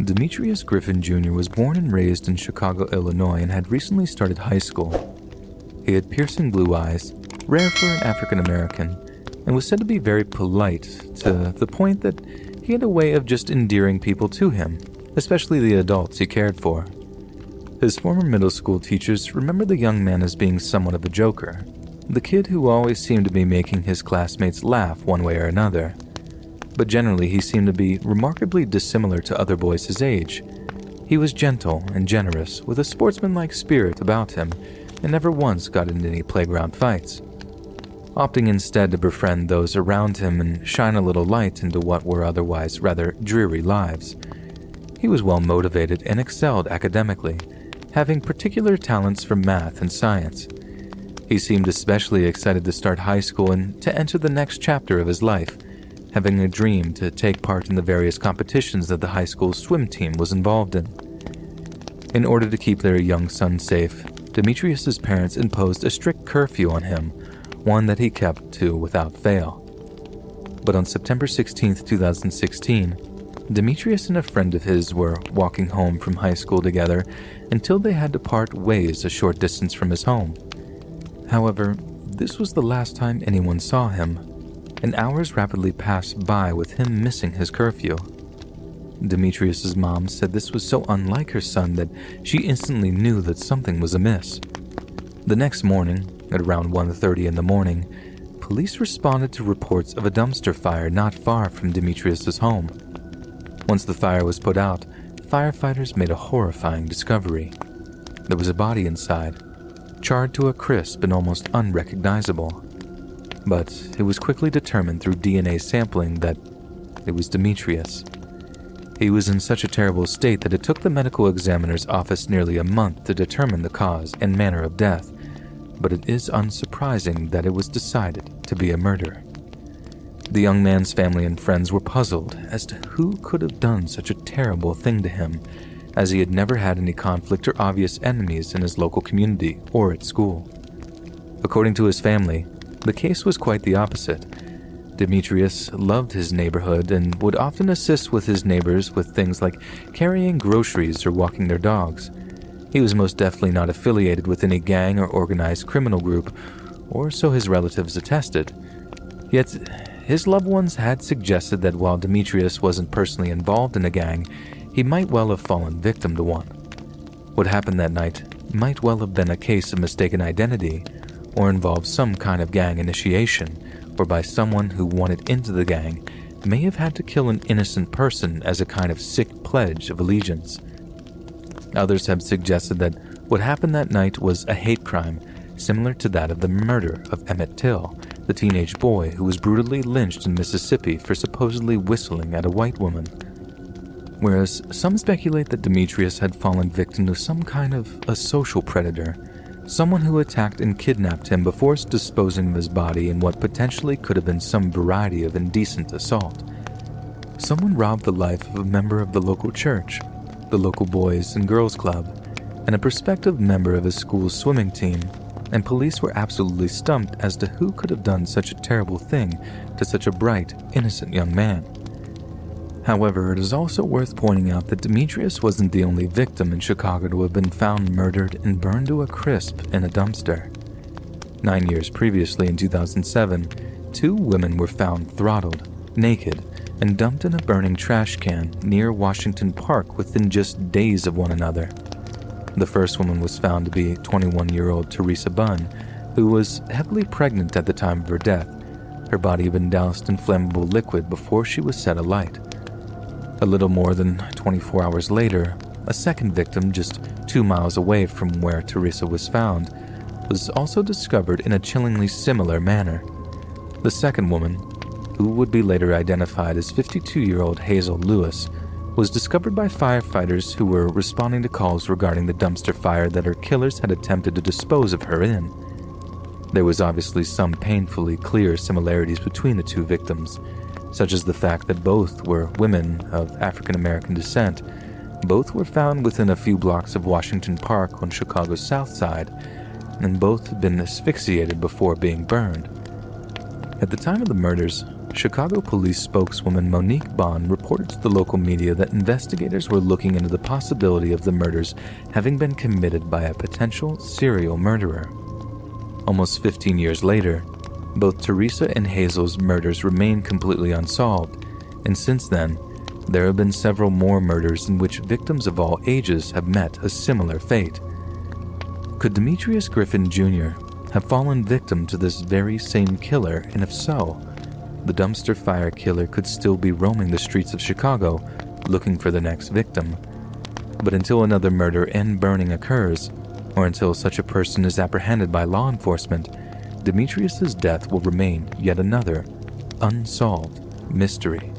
Demetrius Griffin Jr. was born and raised in Chicago, Illinois, and had recently started high school. He had piercing blue eyes, rare for an African American, and was said to be very polite, to the point that he had a way of just endearing people to him, especially the adults he cared for. His former middle school teachers remember the young man as being somewhat of a joker, the kid who always seemed to be making his classmates laugh one way or another. But generally he seemed to be remarkably dissimilar to other boys his age. He was gentle and generous, with a sportsmanlike spirit about him, and never once got into any playground fights, opting instead to befriend those around him and shine a little light into what were otherwise rather dreary lives. He was well motivated and excelled academically, having particular talents for math and science. He seemed especially excited to start high school and to enter the next chapter of his life, having a dream to take part in the various competitions that the high school swim team was involved in. In order to keep their young son safe, Demetrius's parents imposed a strict curfew on him, one that he kept to without fail. But on September 16, 2016, Demetrius and a friend of his were walking home from high school together until they had to part ways a short distance from his home. However, this was the last time anyone saw him, and hours rapidly passed by with him missing his curfew. Demetrius's mom said this was so unlike her son that she instantly knew that something was amiss. The next morning, at around 1:30 in the morning, police responded to reports of a dumpster fire not far from Demetrius's home. Once the fire was put out, firefighters made a horrifying discovery. There was a body inside, charred to a crisp and almost unrecognizable. But it was quickly determined through DNA sampling that it was Demetrius. He was in such a terrible state that it took the medical examiner's office nearly a month to determine the cause and manner of death, but it is unsurprising that it was decided to be a murder. The young man's family and friends were puzzled as to who could have done such a terrible thing to him, as he had never had any conflict or obvious enemies in his local community or at school. According to his family, the case was quite the opposite. Demetrius loved his neighborhood and would often assist with his neighbors with things like carrying groceries or walking their dogs. He was most definitely not affiliated with any gang or organized criminal group, or so his relatives attested. Yet, his loved ones had suggested that while Demetrius wasn't personally involved in a gang, he might well have fallen victim to one. What happened that night might well have been a case of mistaken identity, or involved some kind of gang initiation, whereby someone who wanted into the gang may have had to kill an innocent person as a kind of sick pledge of allegiance. Others have suggested that what happened that night was a hate crime, similar to that of the murder of Emmett Till, the teenage boy who was brutally lynched in Mississippi for supposedly whistling at a white woman. Whereas some speculate that Demetrius had fallen victim to some kind of a social predator, someone who attacked and kidnapped him before disposing of his body in what potentially could have been some variety of indecent assault. Someone robbed the life of a member of the local church, the local boys and girls club, and a prospective member of his school's swimming team, and police were absolutely stumped as to who could have done such a terrible thing to such a bright, innocent young man. However, it is also worth pointing out that Demetrius wasn't the only victim in Chicago to have been found murdered and burned to a crisp in a dumpster. 9 years previously, in 2007, 2 women were found throttled, naked, and dumped in a burning trash can near Washington Park within just days of one another. The first woman was found to be 21-year-old Teresa Bunn, who was heavily pregnant at the time of her death. Her body had been doused in flammable liquid before she was set alight. A little more than 24 hours later, a second victim just 2 miles away from where Teresa was found was also discovered in a chillingly similar manner. The second woman, who would be later identified as 52-year-old Hazel Lewis, was discovered by firefighters who were responding to calls regarding the dumpster fire that her killers had attempted to dispose of her in. There was obviously some painfully clear similarities between the 2 victims, such as the fact that both were women of African American descent. Both were found within a few blocks of Washington Park on Chicago's south side, and both had been asphyxiated before being burned. At the time of the murders, Chicago police spokeswoman Monique Bond reported to the local media that investigators were looking into the possibility of the murders having been committed by a potential serial murderer. Almost 15 years later, both Teresa and Hazel's murders remain completely unsolved, and since then, there have been several more murders in which victims of all ages have met a similar fate. Could Demetrius Griffin Jr. have fallen victim to this very same killer, and if so, the dumpster fire killer could still be roaming the streets of Chicago looking for the next victim. But until another murder and burning occurs, or until such a person is apprehended by law enforcement, Demetrius's death will remain yet another unsolved mystery.